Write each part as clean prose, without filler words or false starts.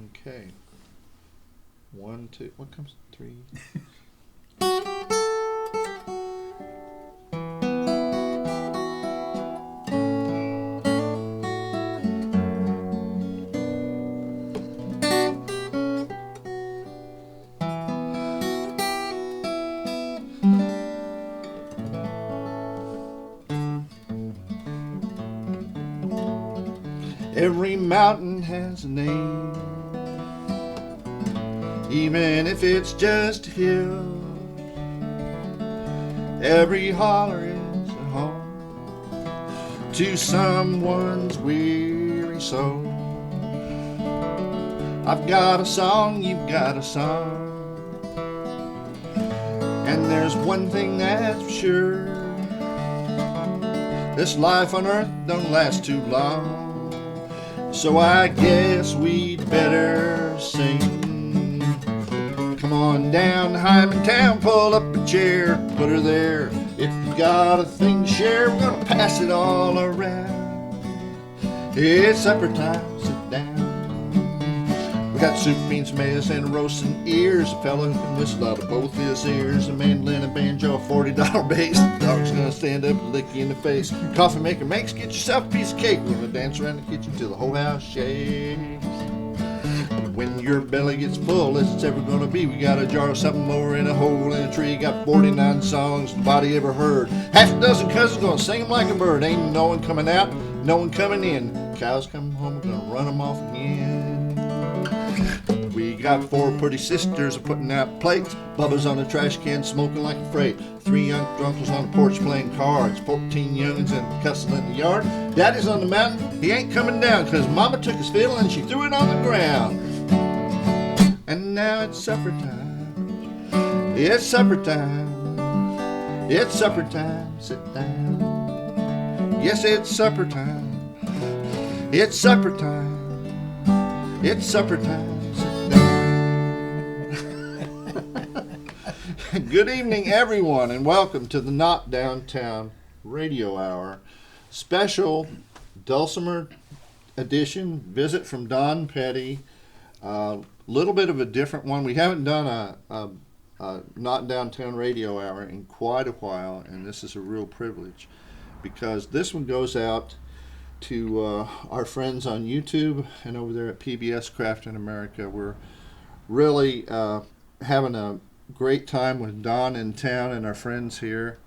Okay. One, two. What comes? Three. Every mountain has a name, even if it's just a hill. Every holler is a home to someone's weary soul. I've got a song, you've got a song, and there's one thing that's for sure: this life on earth don't last too long. So I guess we'd better sing. Come on down to Hymantown, pull up a chair, put her there. If you got a thing to share, we're gonna pass it all around. It's supper time, sit down. We got soup, beans, tomatoes, and roasting ears. A fella who can whistle out of both his ears. A mandolin, a banjo, a $40 bass. The dog's gonna stand up and lick you in the face. Coffee maker makes, get yourself a piece of cake. We're gonna dance around the kitchen till the whole house shakes. And when your belly gets full, as it's ever gonna be, we got a jar of something more in a hole in a tree. Got 49 songs nobody ever heard. Half a dozen cousins gonna sing them like a bird. Ain't no one coming out, no one coming in. Cows coming home, we're gonna run them off again. We got 4 pretty sisters putting out plates. Bubba's on the trash can smoking like a freight. 3 young drunkles on the porch playing cards. 14 youngins and cussing in the yard. Daddy's on the mountain, he ain't coming down, 'cause Mama took his fiddle and she threw it on the ground. And now it's supper time. It's supper time. It's supper time. Sit down. Yes, it's supper time. It's supper time. It's supper time. Good evening, everyone, and welcome to the Not Downtown Radio Hour special Dulcimer edition visit from Don Petty. Little bit of a different one. We haven't done a Not Downtown Radio Hour in quite a while, and this is a real privilege because this one goes out to our friends on YouTube and over there at PBS Craft in America. We're really having a great time with Don in town and our friends here,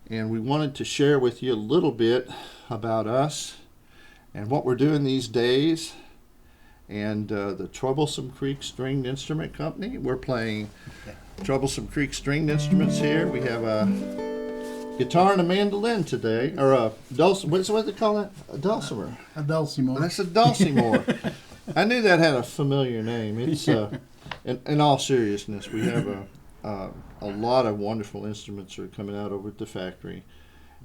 and we wanted to share with you a little bit about us and what we're doing these days, and the Troublesome Creek Stringed Instrument Company. We're playing Troublesome Creek Stringed Instruments here. We have a guitar and a mandolin today, or a dulcimer. What do they call that? A dulcimer. A dulcimer. That's a dulcimer. I knew that had a familiar name. It's in all seriousness, we have a lot of wonderful instruments that are coming out over at the factory,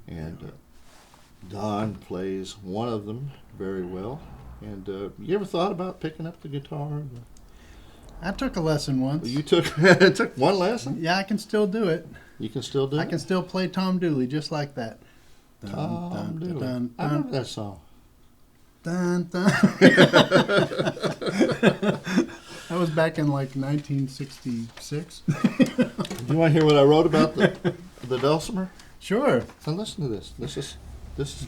and Don plays one of them very well. And you ever thought about picking up the guitar? I took a lesson once. You took took one lesson? Yeah, I can still do it. You can still do it? I can still play Tom Dooley just like that. Tom Dooley. I remember that song. Dun, dun. That was back in like 1966. Do you want to hear what I wrote about the dulcimer? Sure. Now listen to this. This is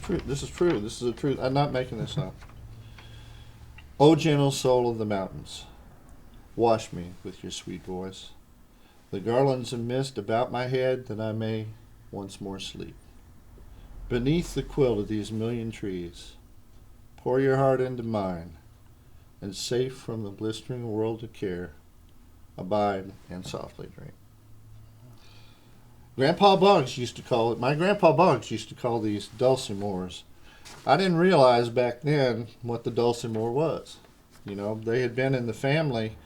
true. This is true. This is the truth. I'm not making this up. O gentle soul of the mountains, wash me with your sweet voice. The garlands of mist about my head, that I may once more sleep. Beneath the quilt of these million trees, pour your heart into mine, and safe from the blistering world of care, abide and softly drink. My grandpa Boggs used to call these dulcimers. I didn't realize back then what the dulcimer was. You know, they had been in the family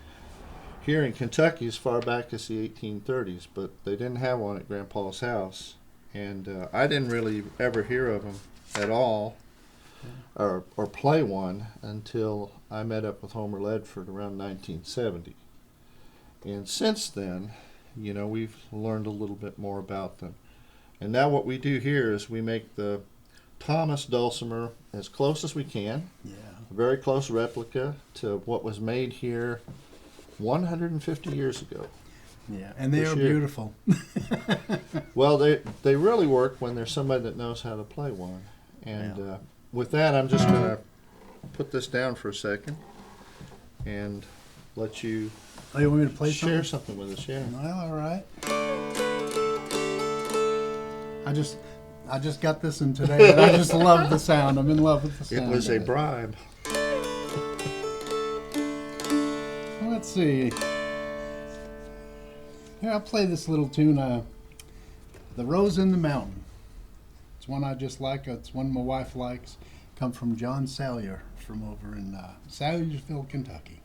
here in Kentucky as far back as the 1830s, but they didn't have one at Grandpa's house. And I didn't really ever hear of them at all, or play one, until I met up with Homer Ledford around 1970. And since then, you know, we've learned a little bit more about them. And now what we do here is we make the Thomas dulcimer as close as we can. Yeah. A very close replica to what was made here 150 years ago. Yeah, and they For are sure. beautiful. Well, they really work when there's somebody that knows how to play one. And Yeah. with that, I'm just going to put this down for a second and let you Oh, you want me to play share something? something with us. Yeah. Well, all right. I just got this in today, and I just love the sound. I'm in love with the It sound. was of a bribe. Let's see. Here, I'll play this little tune, The Rose in the Mountain. It's one I just like. It's one my wife likes. Come from John Salyer from over in Salyersville, Kentucky.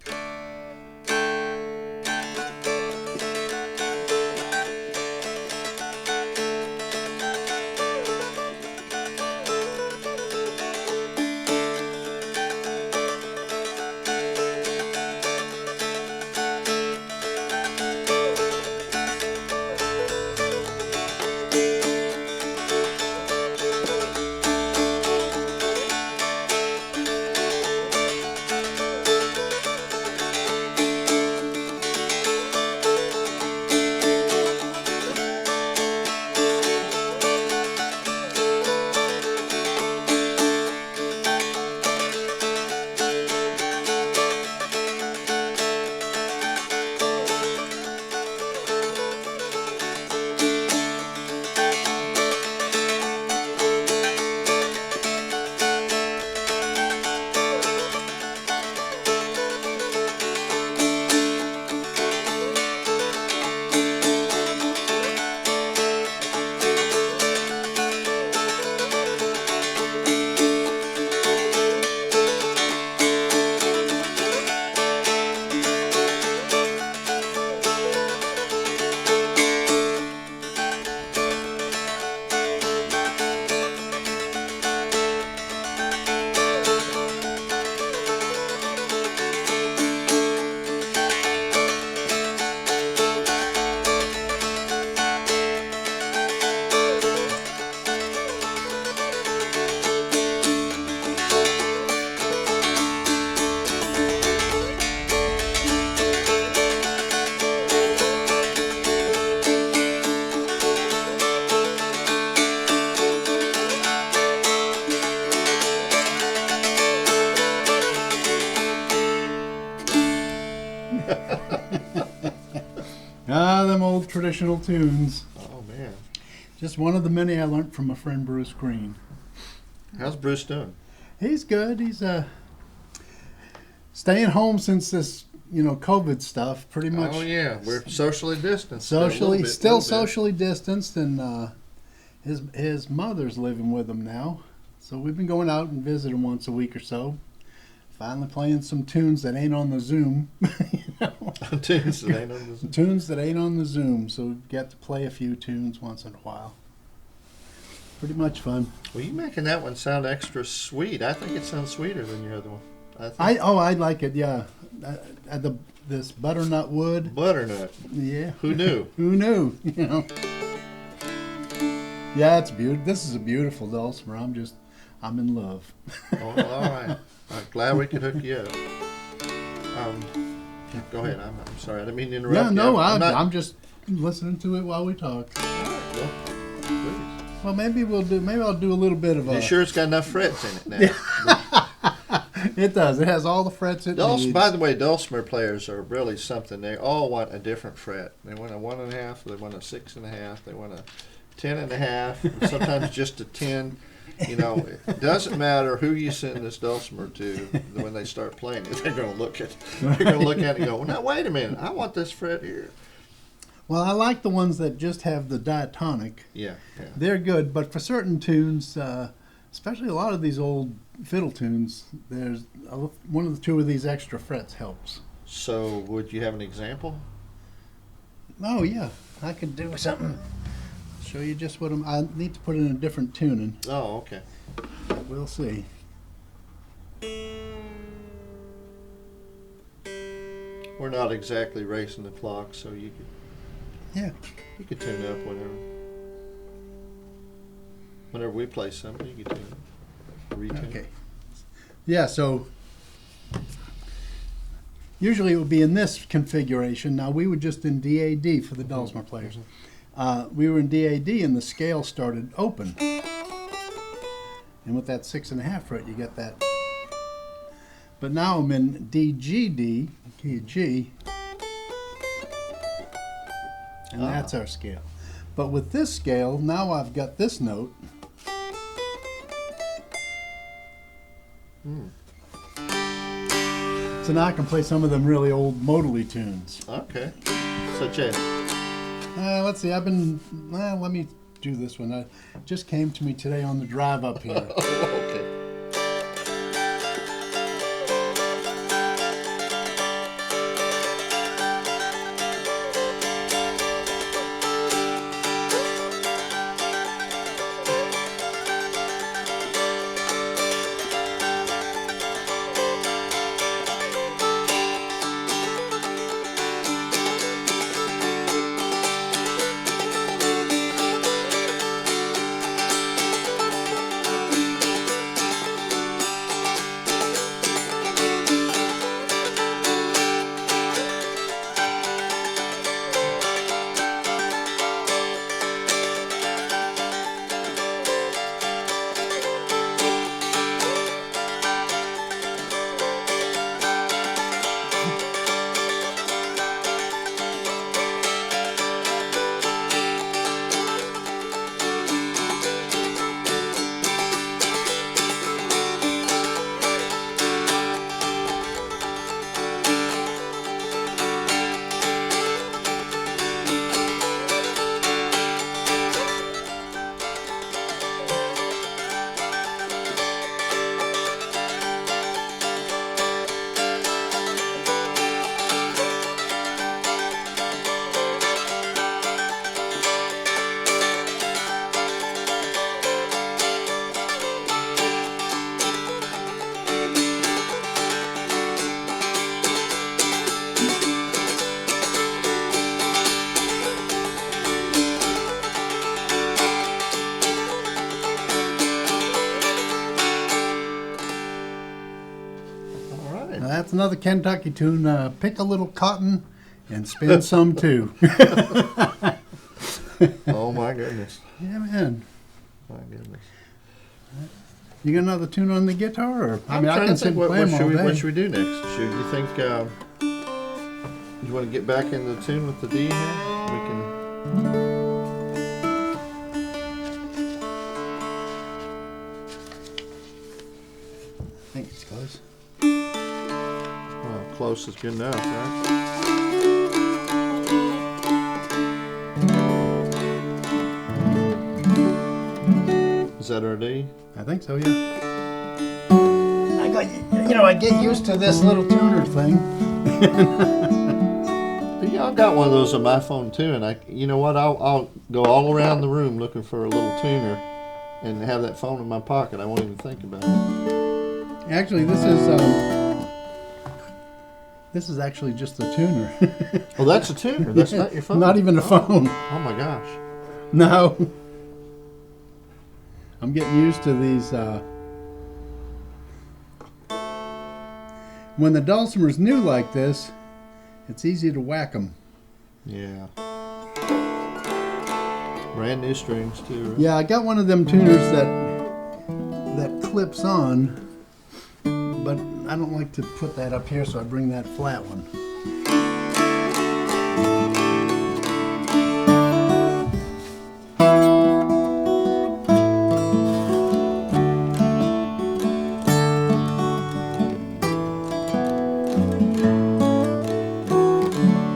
Them old traditional tunes. Oh, man. Just one of the many I learned from my friend Bruce Green. How's Bruce doing? He's good. He's staying home since this, COVID stuff. Pretty much. Oh, yeah. We're socially distanced. Still socially distanced, and his mother's living with him now. So we've been going out and visiting once a week or so. Finally playing some tunes that ain't on the Zoom. Tunes that ain't on the Tunes that ain't on the Zoom. So we get to play a few tunes once in a while. Pretty much fun. Well, you making that one sound extra sweet. I think it sounds sweeter than your other one. I like it. Yeah, this butternut wood. Butternut. Yeah. Who knew? Who knew? Yeah, it's beautiful. This is a beautiful dulcimer. I'm in love. Oh, all right. I'm glad we could hook you up. Go ahead. I'm sorry. I didn't mean to interrupt Yeah, you. no, not- I'm just listening to it while we talk. All right, well, please. Well, maybe I'll do a little bit of You a. sure it's got enough frets in it now? It does. It has all the frets it needs. By the way, dulcimer players are really something. They all want a different fret. They want a 1.5, they want a 6.5, they want a 10.5, and sometimes just a 10. It doesn't matter who you send this dulcimer to. When they start playing it, they're going to look at it and go, well, now wait a minute, I want this fret here. Well, I like the ones that just have the diatonic. Yeah. They're good, but for certain tunes, especially a lot of these old fiddle tunes, there's one of the two of these extra frets helps. So, would you have an example? Oh yeah, I could do something. Show you just what I need to put in a different tuning. Oh, okay. We'll see. We're not exactly racing the clock, so you could tune it up whenever we play something. You could tune it. retune. Okay. Yeah, so usually it would be in this configuration. Now, we were just in DAD for the Dulcimer players. We were in DAD and the scale started open. And with that 6.5 fret, you get that. But now I'm in DGD, key of G, and that's our scale. But with this scale, now I've got this note. So now I can play some of them really old modally tunes. Okay. Such as? Let's see, let me do this one. It just came to me today on the drive up here. Okay. Now that's another Kentucky tune. Pick a little cotton and spin some too. Oh my goodness. Yeah, man. My goodness. You got another tune on the guitar? Or I can sit think and what play 'em all should day. we do next? You think you want to get back in the tune with the D here? We can. I think it's close. Well, close is good enough, right? Is that our D? I think so, yeah. I get used to this little tuner thing. Yeah, I've got one of those on my phone too, and you know what? I'll go all around the room looking for a little tuner, and have that phone in my pocket. I won't even think about it. Actually, this is actually just a tuner. Oh, that's a tuner. That's not your phone. Not even a phone. Oh my gosh. No. I'm getting used to these. When the dulcimer's new like this, it's easy to whack them. Yeah. Brand new strings too. Right? Yeah, I got one of them tuners that clips on, but I don't like to put that up here, so I bring that flat one.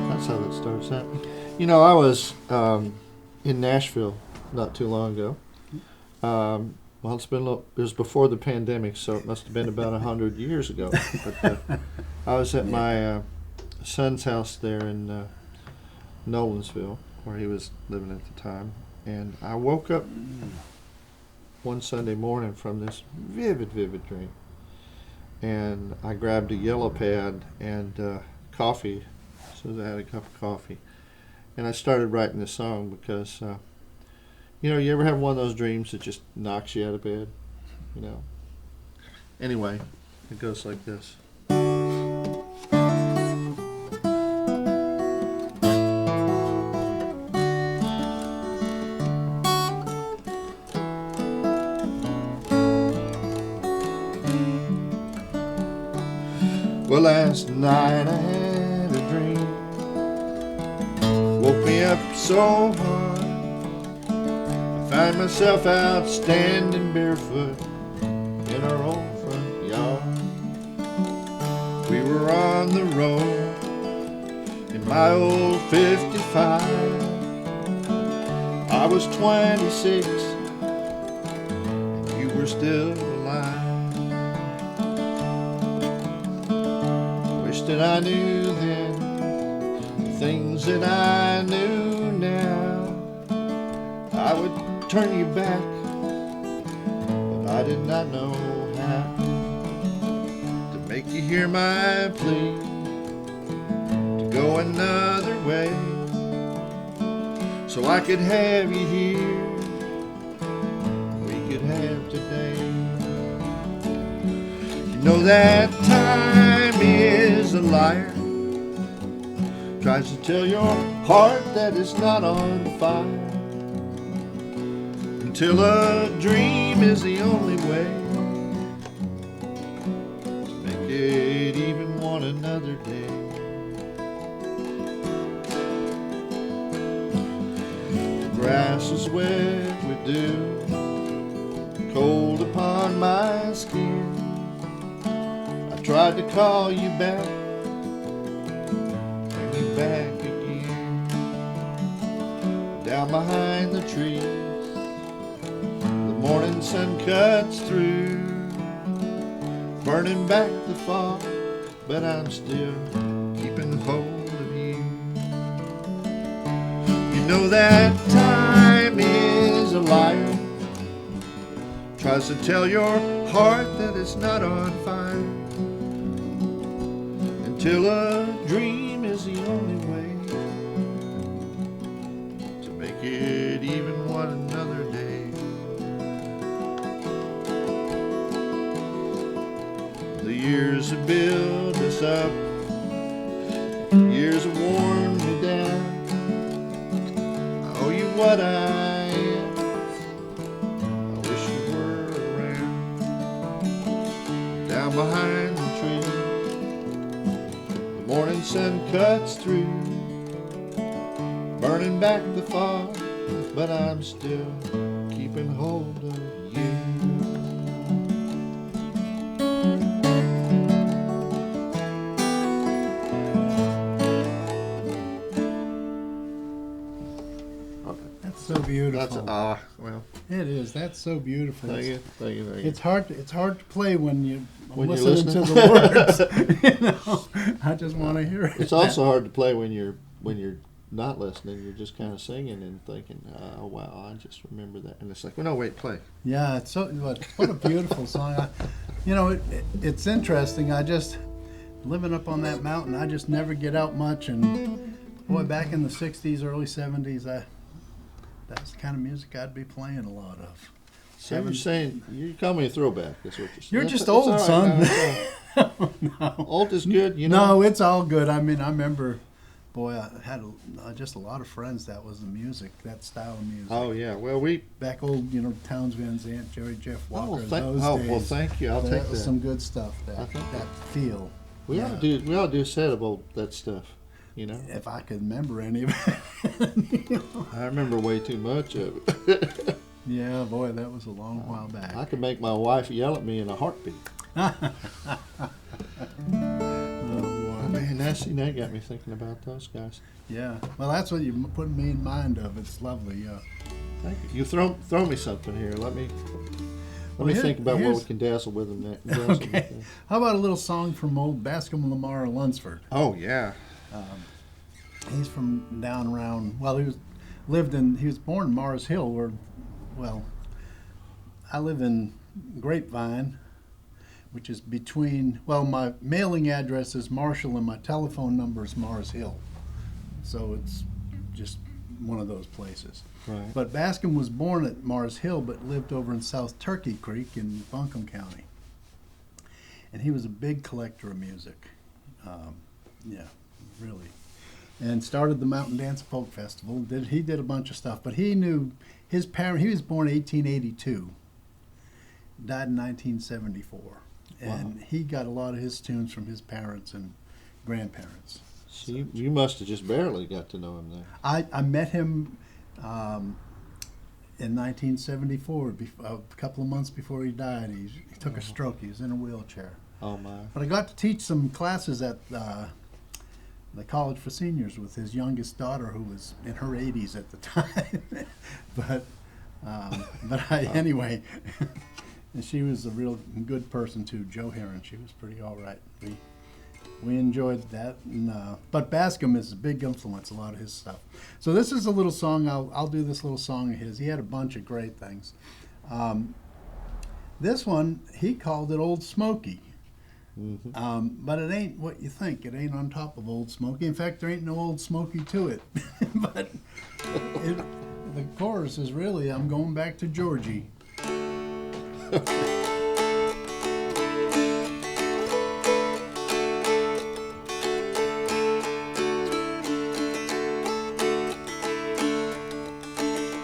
That's how that starts out. You know, I was in Nashville not too long ago. Well, it was before the pandemic, so it must have been about 100 years ago. But I was at my son's house there in Nolensville, where he was living at the time, and I woke up one Sunday morning from this vivid dream, and I grabbed a yellow pad and coffee, so I had a cup of coffee, and I started writing this song because. You know, you ever have one of those dreams that just knocks you out of bed? You know, Anyway, it goes like this. Well, last night I had a dream, woke me up so hard. I find myself out standing barefoot in our old front yard. We were on the road in my old 55. I was 26 and you were still alive. Wish that I knew then the things that I knew now. I would turn you back, but I did not know how to make you hear my plea to go another way, so I could have you here, we could have today. You know that time is a liar, tries to tell your heart that it's not on fire, until a dream is the only way to make it even one another day. The grass is wet with dew, cold upon my skin. I tried to call you back, bring you back again. Down behind the trees, morning sun cuts through, burning back the fog, but I'm still keeping hold of you. You know that time is a liar, tries to tell your heart that it's not on fire, until a dream is the only way to make it even one another day. The years have built us up, years have worn me down. I owe you what I am, I wish you were around. Down behind the tree, the morning sun cuts through, burning back the fog, but I'm still keeping hold of you. So beautiful. That's well. It is. That's so beautiful. Thank you. It's hard to play when you're When you're listening to listening. the words. You know, I just want to hear it. It's also hard to play when you're not listening. You're just kind of singing and thinking, "Oh wow, I just remember that." And it's like, "Well, no, wait, play." Yeah, it's so. What a beautiful song. It's interesting. I just living up on that mountain. I just never get out much. And boy, back in the '60s, early '70s, that's the kind of music I'd be playing a lot of. So you're saying you call me a throwback? That's what you're saying. You're just It's old, all right, son. no, it's all right. No. Old is good, you know. No, it's all good. I mean, I remember, boy, I had just a lot of friends that was the music, that style of music. Oh yeah, well we. Back old, Townes Van Zandt, Jerry Jeff Walker, those days. Well, thank you. I'll take was that. some good stuff. I think That feel. We ought to do a set of all that stuff. If I could remember any of it. I remember way too much of it. Yeah, boy, that was a long while back. I could make my wife yell at me in a heartbeat. Oh, boy. Man, that got me thinking about those guys. Yeah, well, that's what you put me in mind of. It's lovely. Thank you. You throw me something here. Let me think about what we can dazzle with them next. Okay. How about a little song from old Bascom Lamar Lunsford? Oh yeah. He's from down around. Well, he was born in Mars Hill, I live in Grapevine, which is between. Well, my mailing address is Marshall, and my telephone number is Mars Hill. So it's just one of those places. Right. But Bascom was born at Mars Hill, but lived over in South Turkey Creek in Buncombe County. and he was a big collector of music. Yeah, really. And started the Mountain Dance Folk Festival. He did a bunch of stuff, but he knew his parent. He was born in 1882, died in 1974, and Wow. he got a lot of his tunes from his parents and grandparents. So you must have just barely got to know him there. I met him in 1974, a couple of months before he died. He took a stroke. He was in a wheelchair. Oh my. But I got to teach some classes at the College for Seniors with his youngest daughter, who was in her 80s at the time. Anyway, and she was a real good person too, Jo Herron. She was pretty all right. We enjoyed that. But Bascom is a big influence, a lot of his stuff. So this is a little song. I'll do this little song of his. He had a bunch of great things. This one, he called it Old Smoky. But it ain't what you think. It ain't on top of Old Smoky. In fact, there ain't no Old Smoky to it. But the chorus is really, I'm going back to Georgie.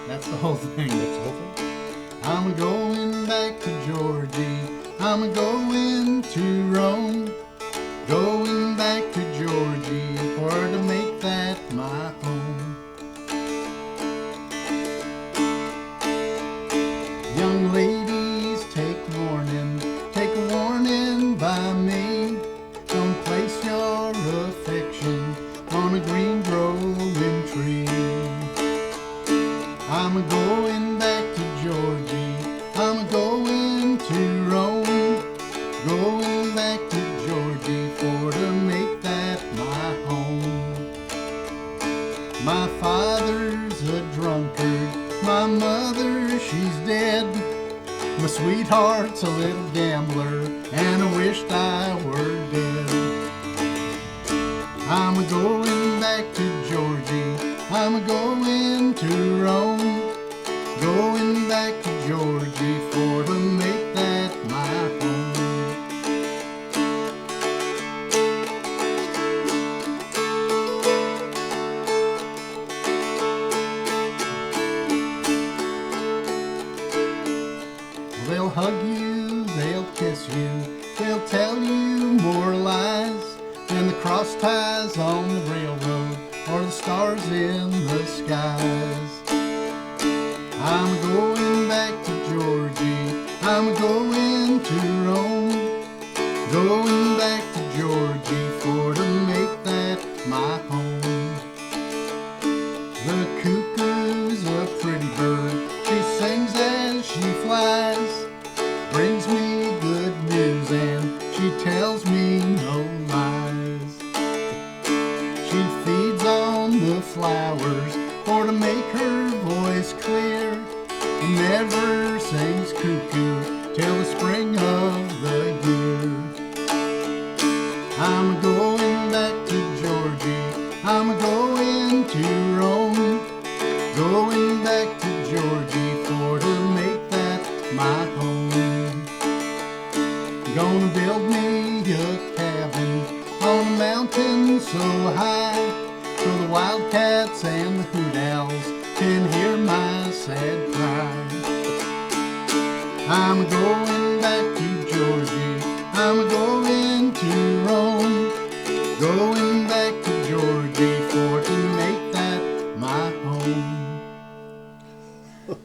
That's the whole thing. That's the whole thing. I'm a going back to Georgie. I'm a going to Rome. Going back to Georgie for to make that my home. Young ladies, take warning by me. Don't place your affection on a green growing tree. I'm a going back to Georgie. I'm a going to Rome. Going back to Georgie for to make that my home. My father's a drunkard. My mother, she's dead. My sweetheart's a little gambler, and I wished I were dead. I'm a going back to Georgie. I'm a going to Rome. Going back to Georgie for to make that my home. They'll hug you, they'll kiss you, they'll tell you more lies than the cross ties on the railroad or the stars in the skies. I'm going back to Georgie, I'm going to Rome, going back to Georgie for to make that my home. The cuckoo's a pretty bird, she sings as she flies, brings me good news and she tells me no lies. She feeds on the flowers for to make her voice clear, and never sings cuckoo till the spring of the year. I'm going back to Georgie, I'm going to Rome, going back to Georgie for to make that my home. Gonna build me a cabin on a mountain so high, so the wildcats and the hoot owls can hear my sad cry. I'm going back to Georgie, I'm going to Rome, going back to Georgie for to make that my home.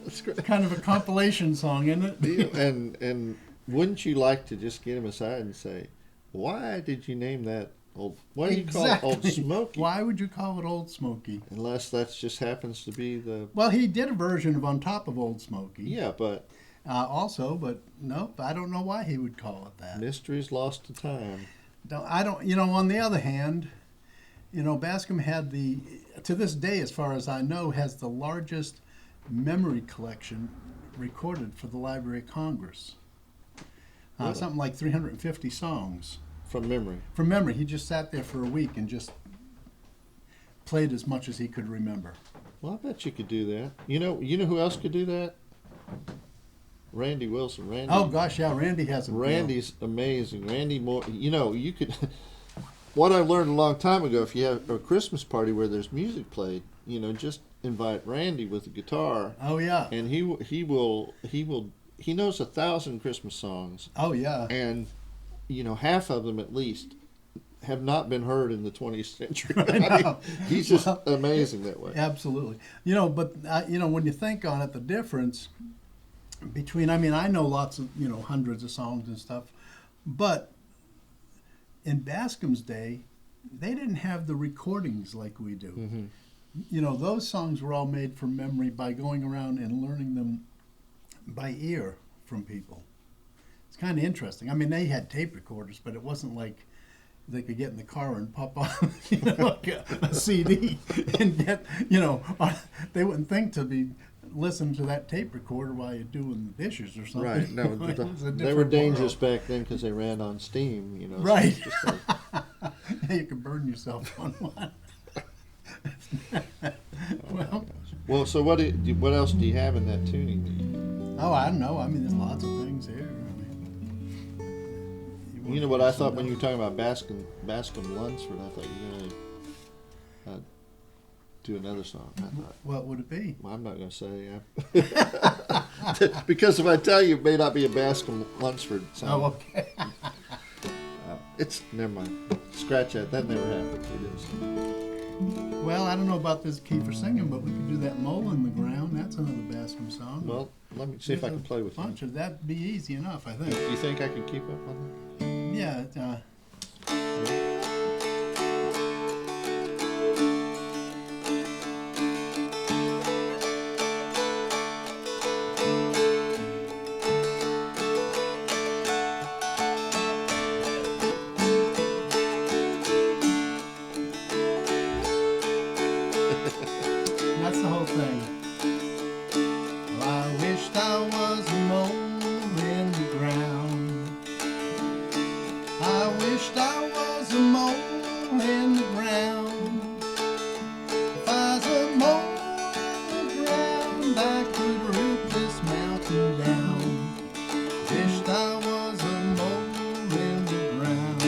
That's great. It's kind of a compilation song, isn't it? And wouldn't you like to just get him aside and say, why did you name that old? Why do you call it Old Smoky? Why would you call it Old Smoky? Unless that just happens to be the. Well, he did a version of On Top of Old Smoky. Yeah, but Also, but nope, I don't know why he would call it that. mystery's lost to time. I don't. On the other hand, Bascom had to this day, as far as I know, has the largest memory collection recorded for the Library of Congress. Really? Something like 350 songs. From memory. From memory, he just sat there for a week and just played as much as he could remember. Well, I bet you could do that. You know who else could do that? Randy Wilson. Randy. Oh gosh, yeah, Randy has a deal. Randy's amazing. Randy Moore. You know, you could. What I learned a long time ago, if you have a Christmas party where there's music played, you know, just invite Randy with a guitar, Oh yeah. and he knows 1,000 Christmas songs, Oh yeah. and you know, half of them at least have not been heard in the 20th century. I know. He's just Well, amazing that way. Absolutely. You know, but you know, when you think on it, the difference between, I mean, I know lots of, you know, hundreds of songs and stuff, but in Bascom's day, they didn't have the recordings like we do. Mm-hmm. You know, those songs were all made from memory by going around and learning them by ear from people. It's kind of interesting. I mean, they had tape recorders, but it wasn't like they could get in the car and pop on, you know, like a CD and get, you know, they wouldn't think to be listening to that tape recorder while you're doing the dishes or something. Right. No, It was a they were different dangerous world. back then because they ran on steam. You know. so Right. it's just like- You could burn yourself on one. Well, well, so what else do you have in that tuning? oh, I don't know. I mean, there's lots of things here. I mean, You know what I thought when you were talking about Bascom Lunsford? I thought you were going to do another song. I thought. What would it be? Well, I'm not going to say. Because if I tell you, it may not be a Bascom Lunsford song. Oh, okay. It's never mind. Scratch that. That never happened. It is. Well, I don't know about this key for singing, but we could do that Mole in the Ground. That's another Bascom song. Well, let me see if I can play with you. bunch of that'd be easy enough, I Do think. you think I can keep up on Yeah. That's the whole thing. Well, I wished I was a mole in the ground. I wished I was a mole in the ground. If I was a mole in the ground, I could root this mountain down. Wished I was a mole in the ground.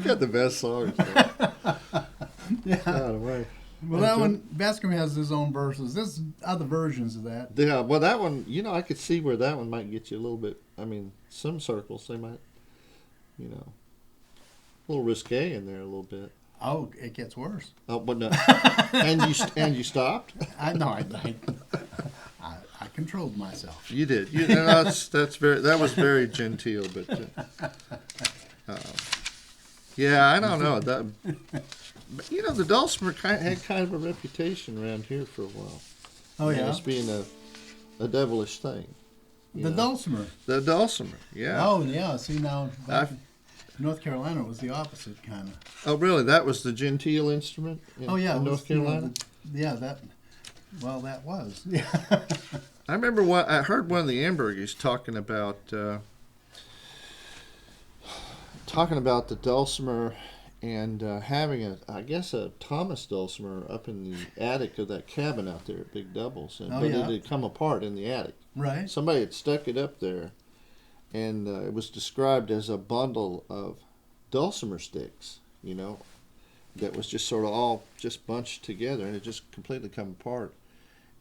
got the best songs. Man. Yeah. God, away. Well, that one, Bascom has his own verses. There's other versions of that. Yeah, well, that one, I could see where that one might get you a little bit. I mean, some circles they might, a little risque in there a little bit. Oh, it gets worse. Oh, but no, and you stopped. I know. I controlled myself. You did. That was very genteel, but yeah, I don't know that. The dulcimer had kind of a reputation around here for a while. Oh yeah, as being a devilish thing. The dulcimer. The dulcimer. Yeah. Oh yeah. See now, back in North Carolina it was the opposite kind of. Oh really? That was the genteel instrument. In North Carolina. That was. Yeah. I remember I heard one of the Ambergers talking about the dulcimer and having a Thomas dulcimer up in the attic of that cabin out there at Big Doubles, but it had come apart in the attic. Right. Somebody had stuck it up there, and it was described as a bundle of dulcimer sticks, that was just sort of all just bunched together, and it just completely come apart.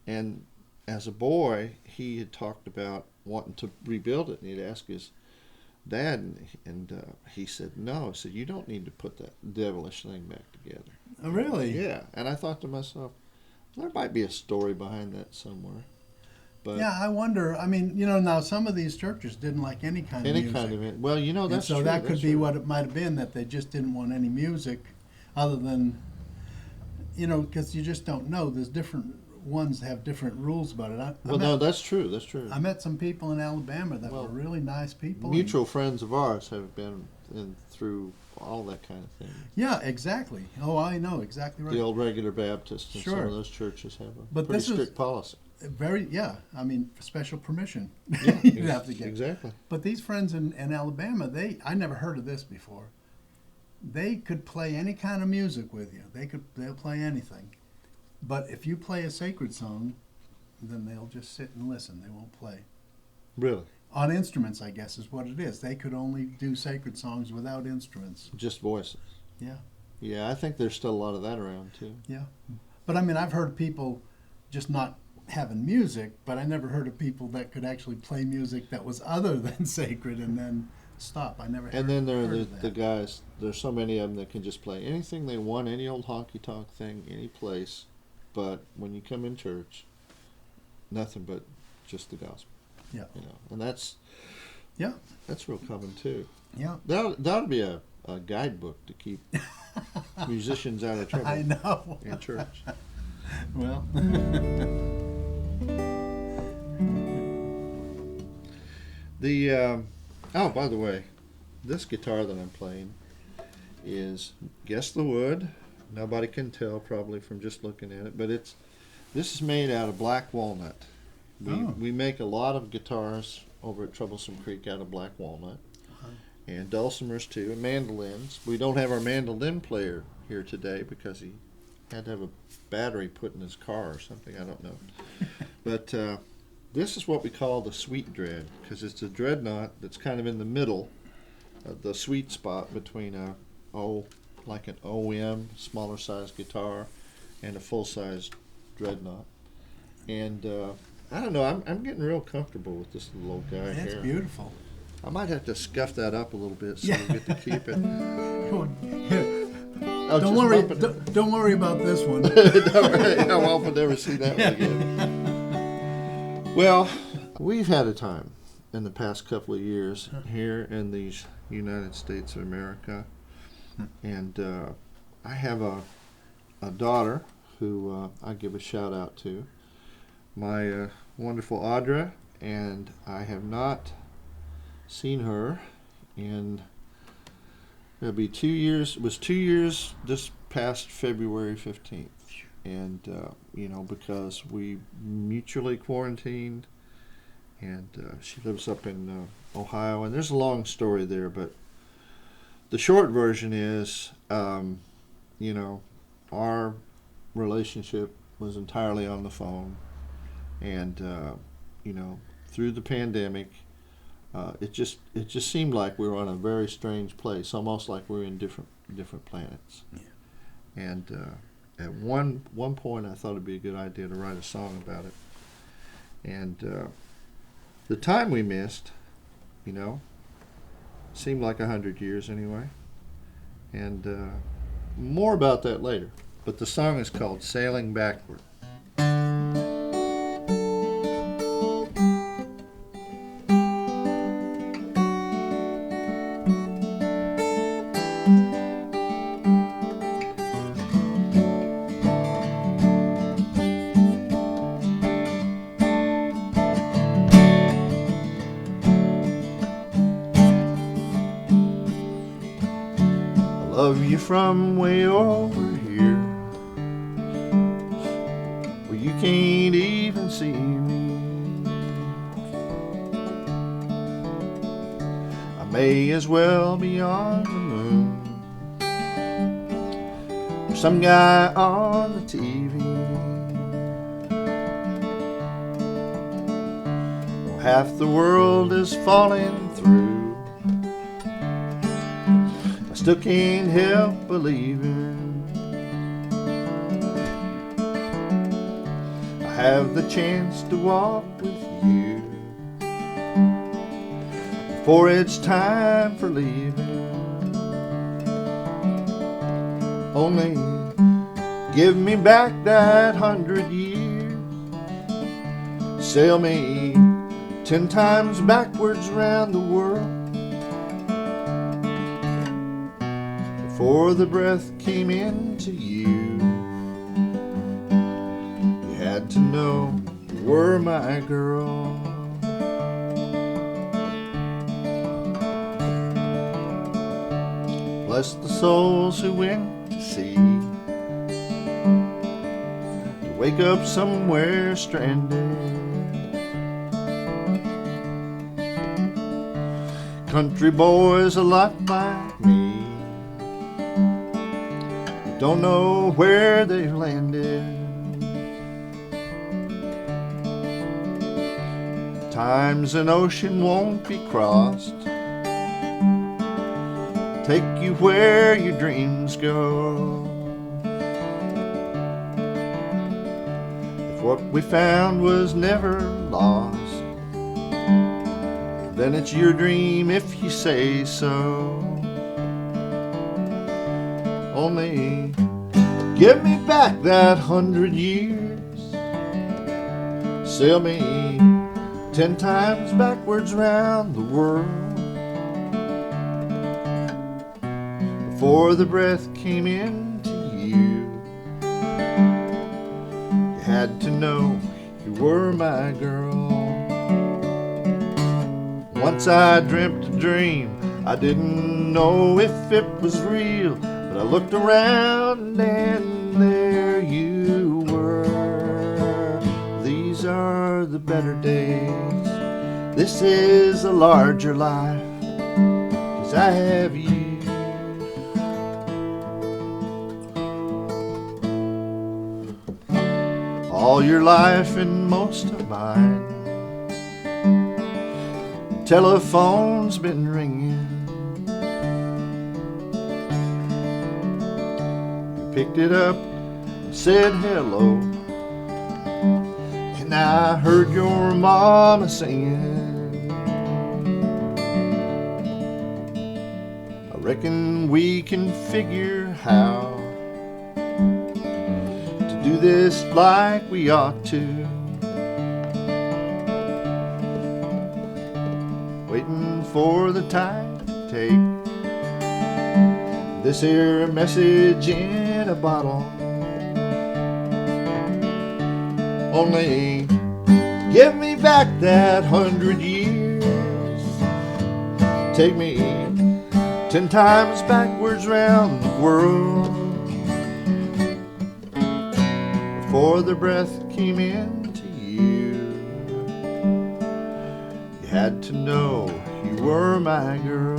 And as a boy, he had talked about wanting to rebuild it, and he'd ask his dad, and he said, no. He said, you don't need to put that devilish thing back together. Oh, really? Yeah. And I thought to myself, there might be a story behind that somewhere. But yeah, I wonder. I mean, now some of these churches didn't like any kind of music. Well, that's so true. that could be what it might have been, that they just didn't want any music other than, because you just don't know. There's different ones have different rules about it. No, that's true. That's true. I met some people in Alabama that were really nice people. Mutual friends of ours have been through all that kind of thing. Yeah, exactly. Oh, I know exactly right. The old regular Baptists and some of those churches have a pretty strict policy. I mean, special permission. Yeah, you'd have to get. Exactly. But these friends in Alabama, I never heard of this before. They could play any kind of music with you. They'll play anything. But if you play a sacred song, then they'll just sit and listen. They won't play. Really? On instruments, I guess, is what it is. They could only do sacred songs without instruments. Just voices. Yeah. Yeah, I think there's still a lot of that around, too. Yeah. But, I mean, I've heard people just not having music, but I never heard of people that could actually play music that was other than sacred and then stop. I never heard. And then there are of that. the guys, there's so many of them that can just play anything they want, any old honky-tonk thing, any place. But when you come in church, nothing but just the gospel. Yeah. And that's real common too. Yeah. That'll be a guidebook to keep musicians out of trouble. I know. In church. Well. By the way, this guitar that I'm playing is, guess the wood. Nobody can tell probably from just looking at it, but this is made out of black walnut. We make a lot of guitars over at Troublesome Creek out of black walnut, and dulcimers too, and mandolins. We don't have our mandolin player here today because he had to have a battery put in his car or something. I don't know, but this is what we call the sweet dread, because it's a dreadnought that's kind of in the middle, the sweet spot between like an OM, smaller size guitar, and a full-size dreadnought. And I don't know, I'm getting real comfortable with this little old guy here. It's beautiful. I might have to scuff that up a little bit so we get to keep it. Don't worry about this one. I won't never see that one again. Well, we've had a time in the past couple of years here in these United States of America. And I have a daughter who I give a shout out to, my wonderful Audra, and I have not seen her in, it'll be 2 years. It was 2 years this past February 15th. And, because we mutually quarantined, and she lives up in Ohio, and there's a long story there, but the short version is, our relationship was entirely on the phone, and through the pandemic, it just seemed like we were on a very strange place, almost like we were in different different planets. Yeah. And at one point, I thought it'd be a good idea to write a song about it. And the time we missed, seemed like 100 years anyway. And more about that later. But the song is called Sailing Backward. Love you from way over here, where you can't even see me. I may as well be on the moon, or some guy on the TV. Well, half the world is falling through. Still can't help believing I have the chance to walk with you before it's time for leaving. Only give me back that 100 years, sail me 10 times backwards round the world. Before the breath came into you, you had to know you were my girl. Bless the souls who went to sea, to wake up somewhere stranded. Country boys a lot like me don't know where they've landed. Times an ocean won't be crossed, take you where your dreams go. If what we found was never lost, then it's your dream if you say so. Only give me back that 100 years, sail me 10 times backwards round the world. Before the breath came into you, you had to know you were my girl. Once I dreamt a dream, I didn't know if it was real. I looked around and there you were. These are the better days. This is a larger life, 'cause I have you. All your life and most of mine, telephone's been ringing. Picked it up, said hello, and I heard your mama singing. I reckon we can figure how to do this like we ought to. Waiting for the time to take this here message in a bottle. Only give me back that 100 years, take me 10 times backwards round the world. Before the breath came into you, you had to know you were my girl.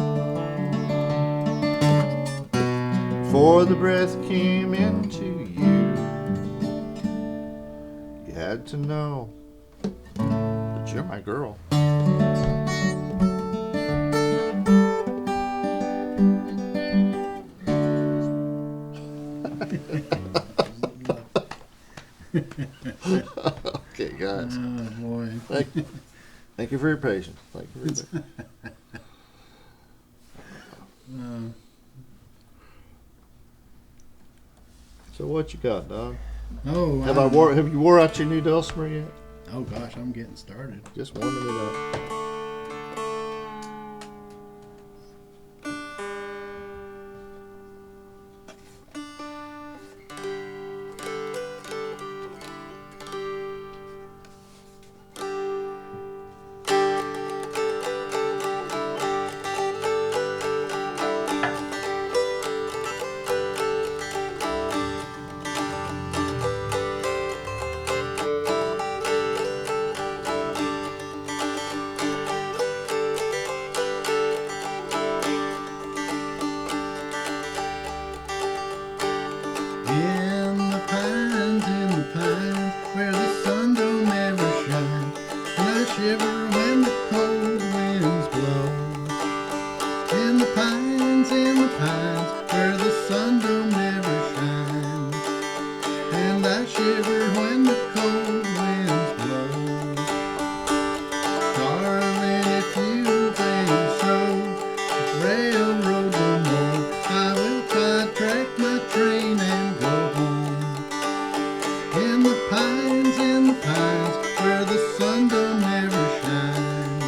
Before the breath came into you, you had to know that you're my girl. Okay, guys. Oh boy. Thank you for your patience. Thank you for your patience. So what you got, Don? Oh, Have you wore out your new Dulcimer yet? Oh gosh, I'm getting started. Just warming it up. In the pines, where the sun don't ever shine, and I shiver when the cold winds blow. In the pines, where the sun don't ever shine, and I shiver when the cold winds blow. Darling, if you think so, railroad no more, I will try track my train and go home. In the pines, where the sun don't ever shine,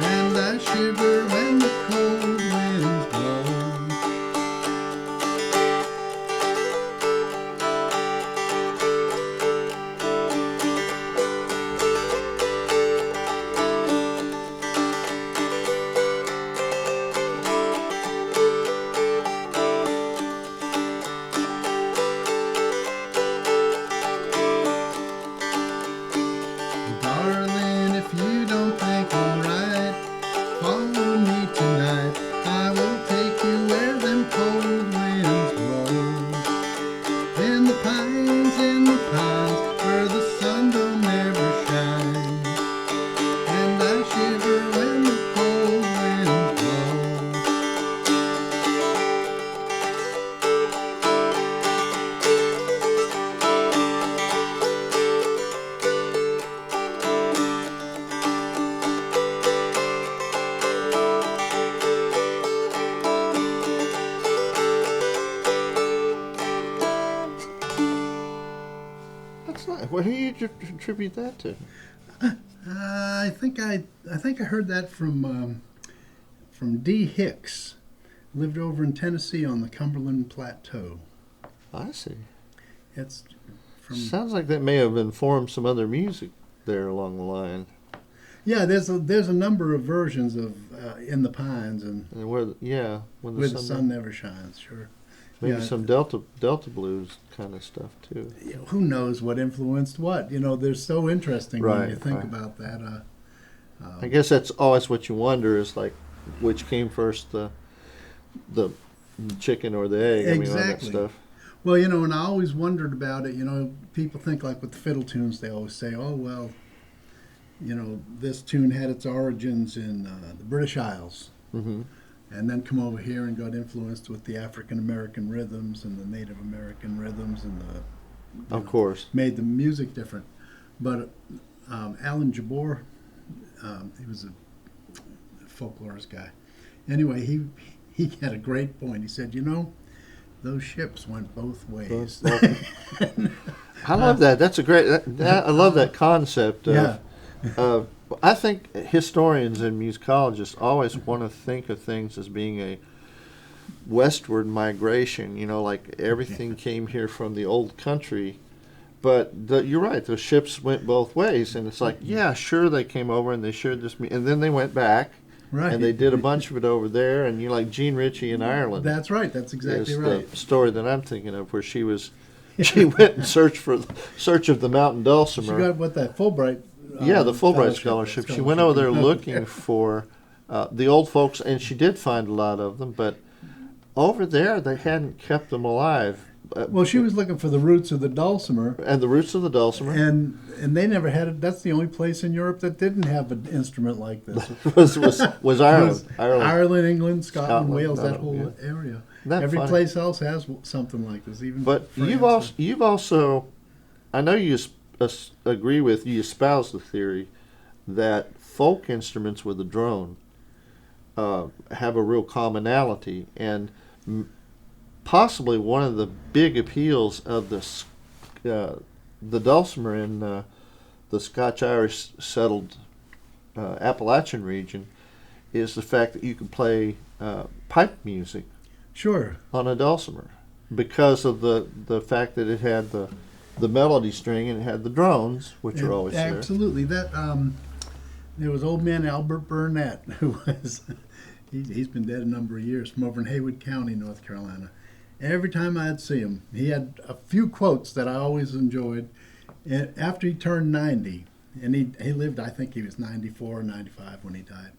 and I shiver when the cold winds blow. Darling, if you don't think I'm right, follow me tonight. I will take you where them cold winds blow. In the pines, where the sun don't ever shine, and I shiver when the cold winds blow. That's nice. Where do you attribute that to? I think I heard that from D. Hicks. Lived over in Tennessee on the Cumberland Plateau. I see. It's from Sounds like that may have informed some other music there along the line. yeah. There's a number of versions of In the Pines and And where when Where the Sun Never Shines. Sure. maybe yeah. some Delta blues kind of stuff too. Yeah, who knows what influenced what? They're so interesting when Right, you think right. about that. I guess that's always what you wonder is like which came first, the chicken or the egg. I mean, all that Exactly. stuff. Well, and I always wondered about it. People think like with the fiddle tunes, they always say, "Oh well, this tune had its origins in the British Isles." Hmm. And then come over here and got influenced with the African American rhythms and the Native American rhythms and Of course. made the music different. But Alan Jabor, he was a folklorist guy. Anyway, he had a great point. He said, those ships went both ways. I love that. That's a great. I love that concept. Yeah. I think historians and musicologists always want to think of things as being a westward migration. Like everything came here from the old country. But you're right. The ships went both ways, and it's like, yeah, sure, they came over and they shared this, and then they went back, Right. and they did a bunch of it over there. And like Jean Ritchie in Ireland. That's right. That's exactly is right. the story that I'm thinking of, where she went in search of the mountain She dulcimer. got what that Fulbright. Yeah, the Fulbright fellowship. scholarship. She went over there looking for the old folks, and she did find a lot of them, but over there they hadn't kept them alive. Well, she was looking for the roots of the dulcimer, And the roots of the dulcimer and they never had it. That's the only place in Europe that didn't have an instrument like this. was Ireland. Ireland. Ireland, England, Scotland, Scotland, Wales, that Ireland, whole area. Isn't that Every funny? place else has something like this. Even But France. you've also, I know you agree with, you espouse the theory that folk instruments with a drone have a real commonality, and possibly one of the big appeals of the dulcimer in the Scotch-Irish settled Appalachian region is the fact that you can play pipe music Sure. on a dulcimer because of the fact that it had the melody string and it had the drones, which are always there. Absolutely. That there was old man Albert Burnett, who was he's been dead a number of years, from over in Haywood County, North Carolina. Every time I'd see him, he had a few quotes that I always enjoyed. And after he turned 90, and he lived, I think he was 94 or 95 when he died.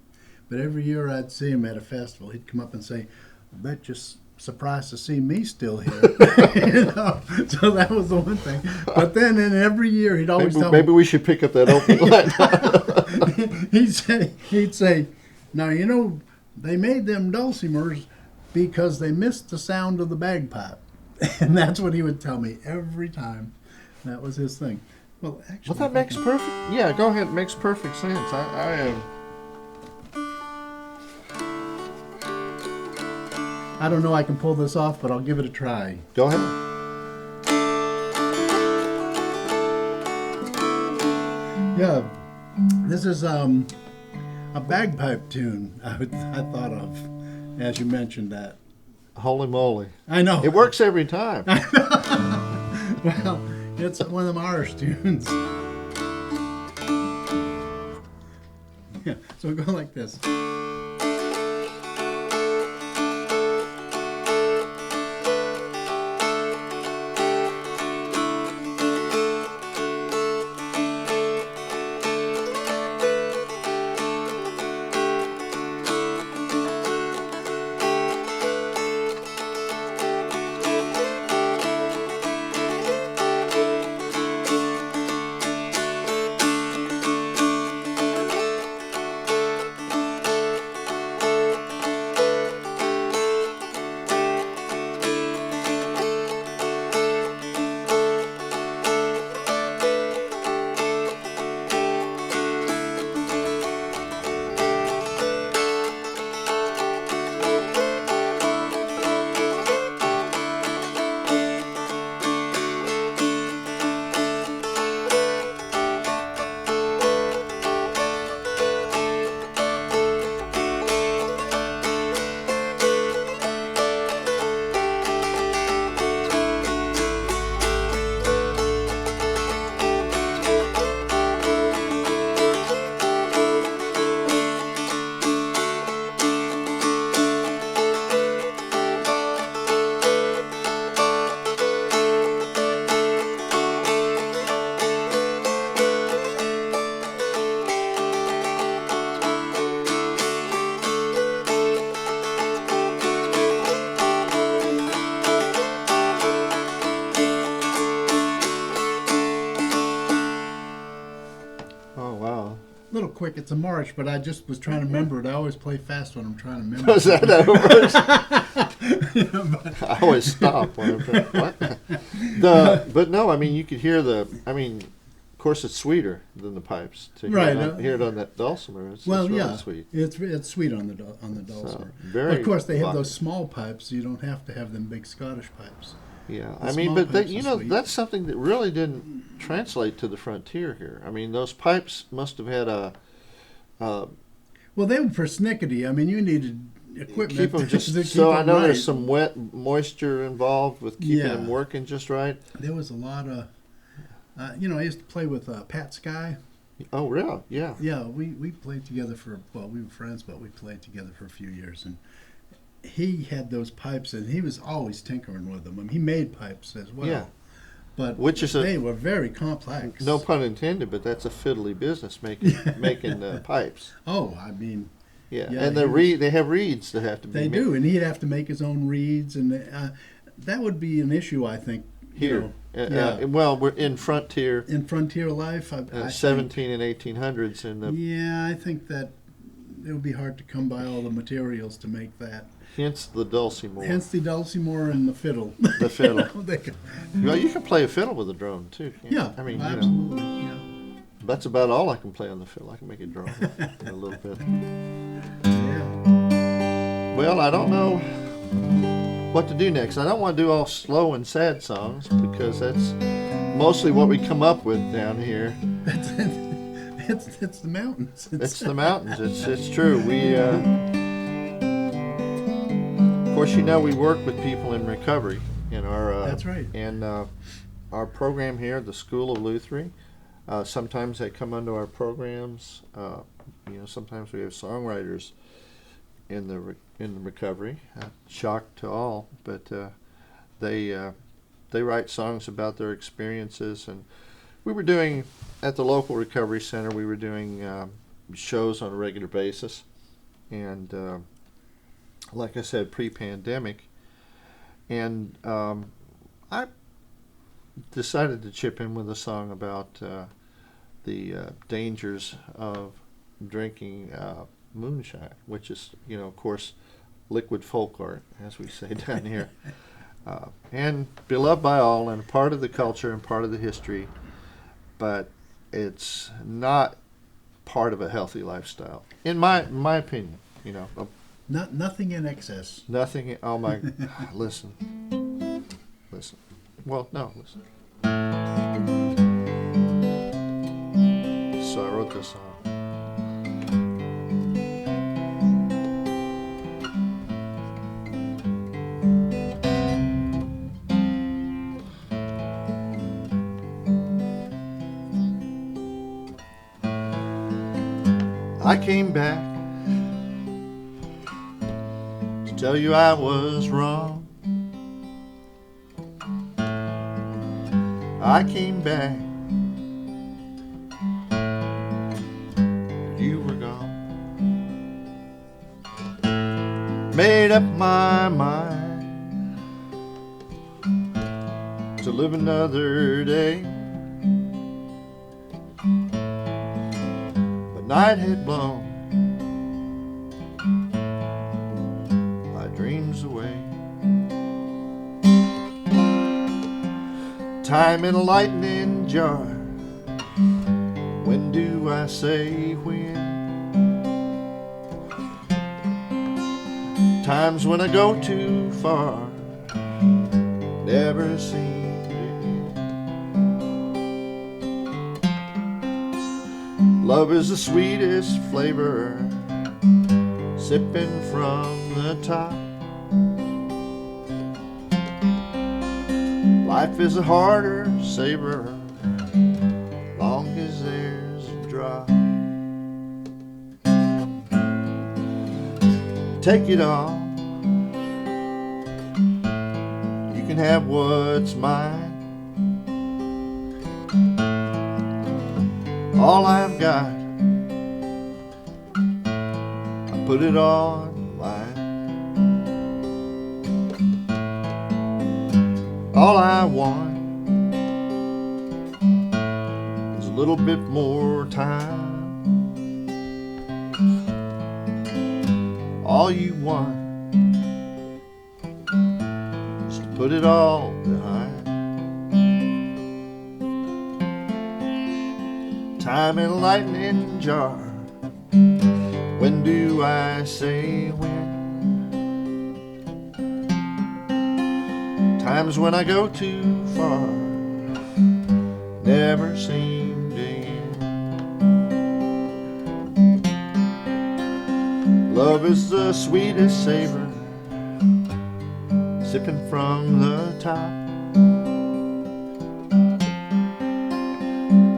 But every year I'd see him at a festival, he'd come up and say, "I bet you're surprised to see me still here." You know? So that was the one thing. But then in every year he'd always tell Maybe we should pick up that opening line. he'd say, "Now, you know, they made them dulcimers because they missed the sound of the bagpipe." And that's what he would tell me every time. That was his thing. Well, actually, Well, that makes perfect. Yeah, go ahead. It makes perfect sense. I don't know I can pull this off, but I'll give it a try. Go ahead. Yeah, this is a bagpipe tune I thought of as you mentioned that. Holy moly! I know. It works every time. Well, it's one of them Irish tunes. Yeah, so go like this. Oh wow! Little quick, it's a march, but I just was trying to remember it. I always play fast when I'm trying to remember. Was that over? But I always stop when I'm trying. What? But no, I mean you could hear the. I mean, of course, it's sweeter than the pipes. To hear Right, Hear it on that dulcimer. It's well, really yeah, sweet. it's sweet on the dulcimer. So, very Of course, they have evocative. those small pipes. You don't have to have them big Scottish pipes. Yeah, The I mean, small but that, pipes you are know, sweet. that's something that really didn't translate to the frontier here. I mean, those pipes must have had a Well, they were persnickety. I mean, you needed equipment keep them to just keep so I them know right. there's some wet moisture involved with keeping Yeah. them working just right. There was a lot of, you know, I used to play with Pat Sky. Oh, really? Yeah. Yeah, we played together we were friends, but we played together for a few years. And he had those pipes, and he was always tinkering with them. I mean, he made pipes as well. Yeah. But Which is they were very complex. No pun intended, but that's a fiddly business making pipes. Oh, I mean, Yeah, Yeah, and they have reeds that have to be they made. do, and he'd have to make his own reeds, and that would be an issue, I think. Here. Yeah. Well, we're in frontier, In frontier life, I think- 17 and 1800s, and Yeah, I think that it would be hard to come by all the materials to make that. Hence the dulcimer. Hence the dulcimer and the fiddle. The fiddle. They go- Well, you can play a fiddle with a drone too. Can't you? yeah, I mean, absolutely. Yeah. that's about all I can play on the fiddle. I can make it drone a little bit. Yeah. Well, I don't know what to do next. I don't want to do all slow and sad songs because that's mostly what we come up with down here. It's the mountains. It's the mountains. It's true. We, of course, we work with people in recovery in our. That's right. And our program here, the School of Luthery. Sometimes they come under our programs. Sometimes we have songwriters in the recovery. Shock to all, but they write songs about their experiences. And we were doing at the local recovery center. We were doing shows on a regular basis, and like I said, pre-pandemic, and I decided to chip in with a song about the dangers of drinking moonshine, which is, of course, liquid folk art, as we say down here, and beloved by all and a part of the culture and part of the history, but it's not part of a healthy lifestyle, in my opinion. Nothing in excess. Nothing. Oh my! Listen. Well, no, listen. So I wrote this song. I came back to tell you I was wrong. I came back, you were gone. Made up my mind to live another day. Night had blown my dreams away. Time in a lightning jar. When do I say when? Times when I go too far never seem to end. Love is the sweetest flavor, sipping from the top. Life is a harder savor, long as there's a drop. Take it all, you can have what's mine. All I've got, I put it on line. All I want is a little bit more time. All you want is to put it all behind. Time in a lightning jar. When do I say when? Times when I go too far never seem to end. Love is the sweetest savor, sipping from the top.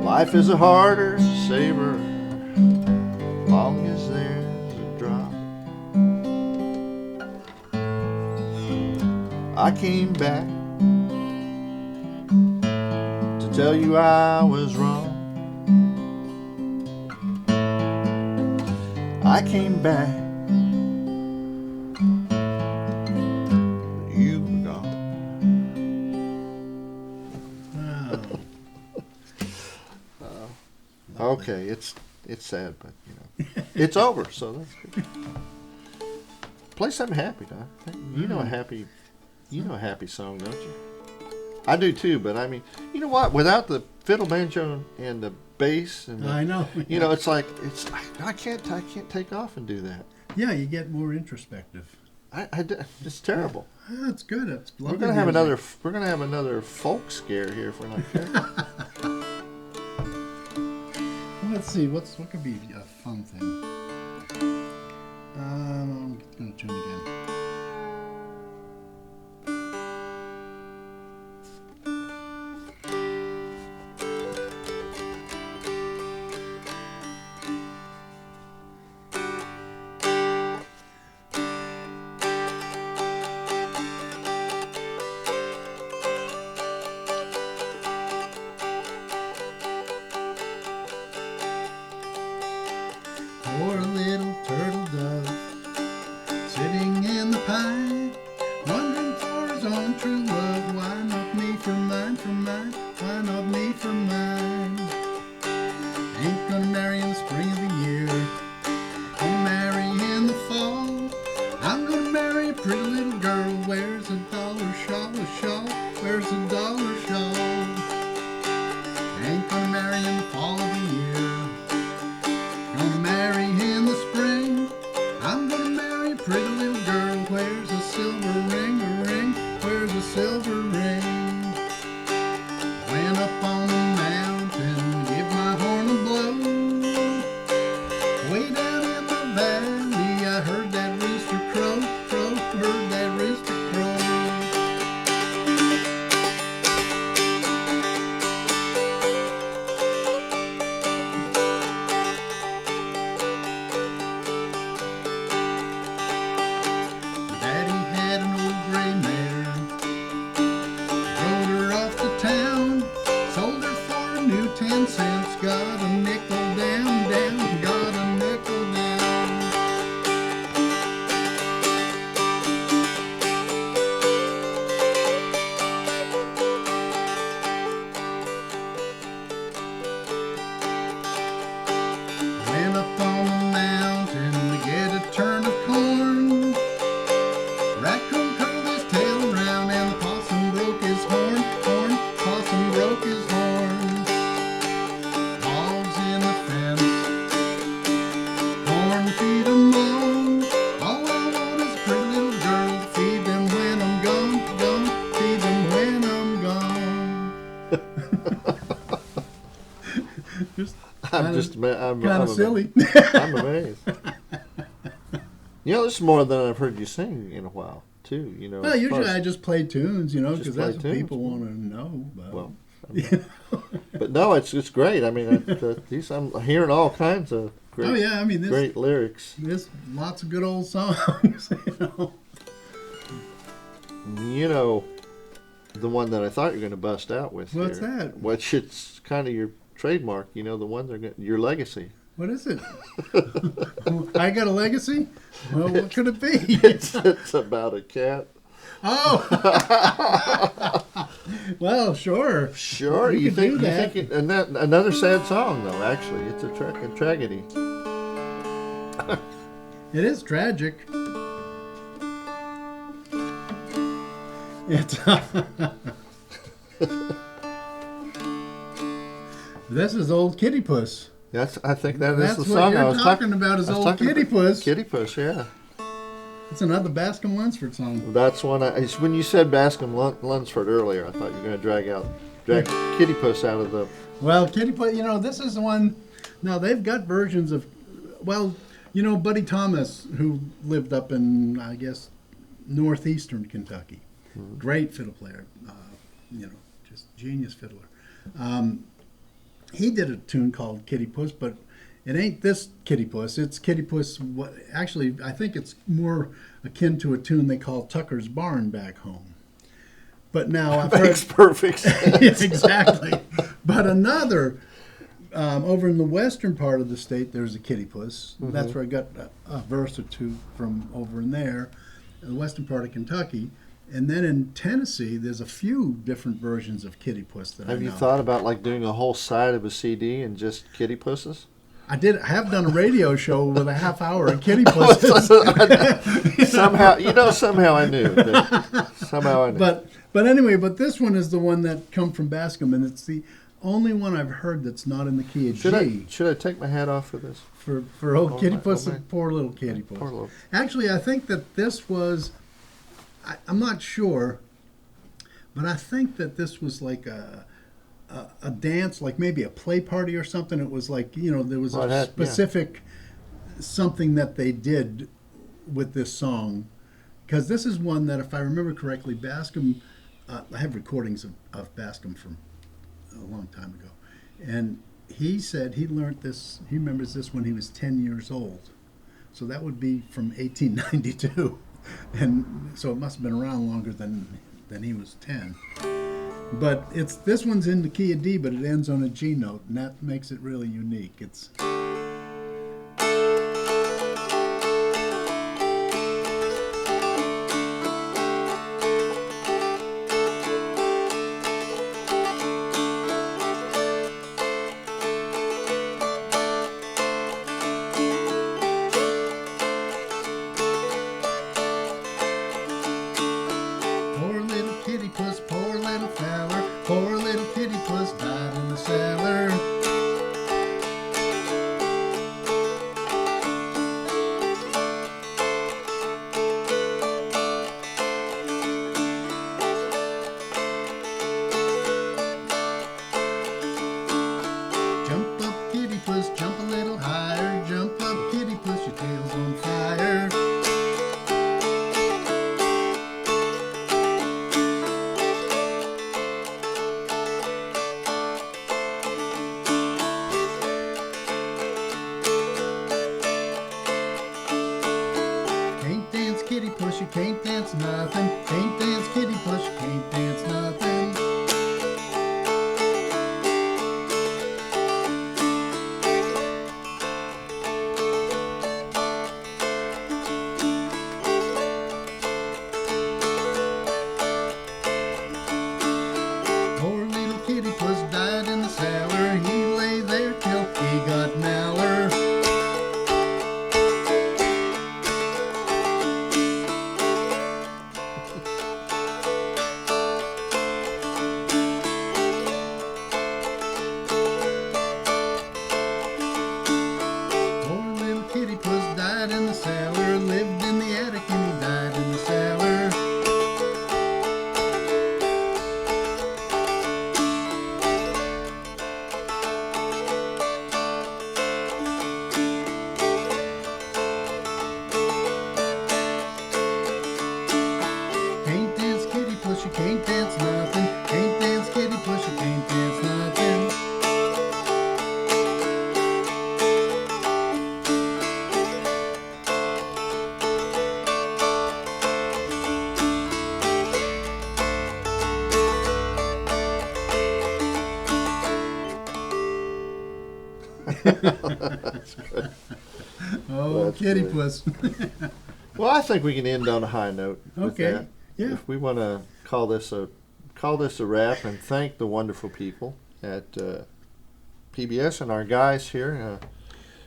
Life is a harder savor, long as there's a drop. I came back to tell you I was wrong. I came back, but you were gone. Okay, it's sad, but it's over, so that's good. Play something happy, Doc. You know a happy, song, don't you? I do too, but I mean, you know what? Without the fiddle, banjo, and the bass, and I know. you know, it's like I can't take off and do that. Yeah, you get more introspective. It's terrible. That's good. It's lovely. We're gonna have another folk scare here if we're not careful. Let's see. What could be a fun thing? I'm gonna tune again. Poor little turtle dove, sitting in the pine, wondering for his own true love. Why not me for mine, for mine? Why not me for mine? Ain't gonna marry in the spring of the year, gonna marry in the fall. I'm gonna marry a pretty little girl, wears a dollar shawl, a shawl, wears a dollar shawl. Ain't gonna marry in the fall of the year, gonna marry in the spring. I'm gonna marry a pretty little girl, wears a silver ring, wears a silver ring. Went up on the mountain, give my horn a blow. Way down in the valley, I heard that rooster crow, heard that rooster crow. Daddy had an old gray mare, rode her off to town, sold her for a new 10 cents, got a nickel down, got a nickel down. Went up on the mountain to get a turn of corn. Raccoon curled his tail around and the possum broke his horn, possum broke his horn. Hogs in the fence, corn feed 'em all. All I want is a pretty little girl to feed them when I'm gone, feed them when I'm gone. I'm Kind of silly. I'm amazed. You know, this is more than I've heard you sing in a while, too. You know, Well, as usually far as- I just play tunes, you know, Just because that's play what tunes. people want to know. But, well, I mean, but no, it's great. I mean, I'm hearing all kinds of great, oh yeah, I mean, great lyrics. there's lots of good old songs. You know. You know, the one that I thought you were going to bust out with. What's here, that? Which it's kind of your trademark. You know, the one your legacy. What is it? I got a legacy? Well, what could it be? It's about a cat. Oh! Well, sure. Sure, We you could think do that. and that another sad song though. Actually, it's a tragedy. It is tragic. It's. This is Old Kitty Puss. I think that is That's the what song you're I was talking about is I was Old talking Kitty about Puss. Kitty Puss, yeah. It's another Bascom Lunsford song. That's one. It's when you said Bascom Lunsford earlier, I thought you were going to drag Kitty Puss out of the. Well, Kitty Puss, you know, this is the one. Now, they've got versions of. Well, you know, Buddy Thomas, who lived up in, I guess, northeastern Kentucky. Great fiddle player. You know, just genius fiddler. He did a tune called Kitty Puss, but it ain't this Kitty Puss. It's Kitty Puss. Actually, I think it's more akin to a tune they call Tucker's Barn back home. But now I've Makes heard perfect sense. exactly. But another over in the western part of the state, there's a Kitty Puss. That's where I got a verse or two from over in there, in the western part of Kentucky. And then in Tennessee, there's a few different versions of Kitty Puss that I Have know. you thought about like doing a whole side of a CD and just Kitty Pusses? I have done a radio show with a half hour of kitty puss. Somehow I knew. Somehow I knew. But anyway, this one is the one that come from Bascom, and it's the only one I've heard that's not in the key of G. Should I take my hat off for this? For old kitty puss, poor little kitty puss. Poor little. Actually, I think that this was, I'm not sure, but I think that this was like a dance, like maybe a play party or something. It was like, there was a specific something that they did with this song. Because this is one that, if I remember correctly, Bascom, I have recordings of Bascom from a long time ago. And he said he learned this, he remembers this when he was 10 years old. So that would be from 1892. And so it must have been around longer than he was 10. But this one's in the key of D, but it ends on a G note, and that makes it really unique. It's poor little kitty puss, poor little feller, poor little kitty puss died in the cellar. Jump up, kitty puss, jump a little higher. Jump up, kitty puss, your tail's on fire. Can't dance, kitty puss, you can't dance nothing. Can't dance, kitty puss, you can't dance nothing. Poor little kitty puss died in the cellar. He lay there till he got maller. Poor little kitty puss died in the cellar. Lived in the attic and he died in the cellar. Can't dance, kitty puss, you can't dance nothing. Can't dance, kitty puss, you can't dance nothing. Oh, That's kitty great. puss. Well, I think we can end on a high note with Okay, that. yeah. If we want to call this a wrap and thank the wonderful people at PBS and our guys here,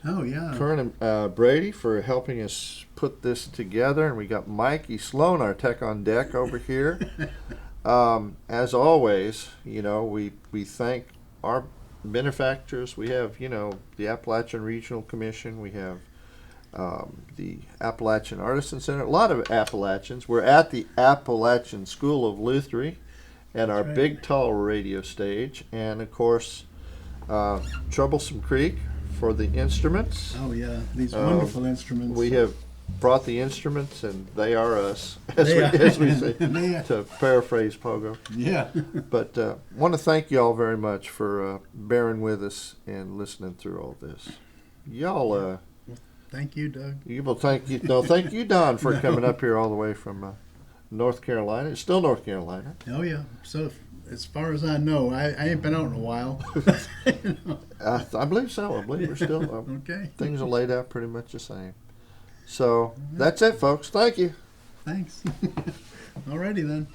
Oh, yeah. Kern and Brady, for helping us put this together, and we got Mikey Sloan, our tech on deck over here. As always, we thank our benefactors. We have, the Appalachian Regional Commission. We have the Appalachian Artisan Center. A lot of Appalachians. We're at the Appalachian School of Luthery and our right. big, tall radio stage. And, of course, Troublesome Creek for the instruments. Oh, yeah. These wonderful instruments. We have brought the instruments, and they are us, as we say, They are. to paraphrase Pogo. Yeah. But want to thank you all very much for bearing with us and listening through all this. Y'all, Thank you, Doug. thank you, Don, for coming up here all the way from North Carolina. It's still North Carolina. Oh, yeah. So, as far as I know, I ain't been out in a while. I believe so. I believe we're still, Okay. things are laid out pretty much the same. So that's it, folks. Thank you. Thanks. Alrighty then.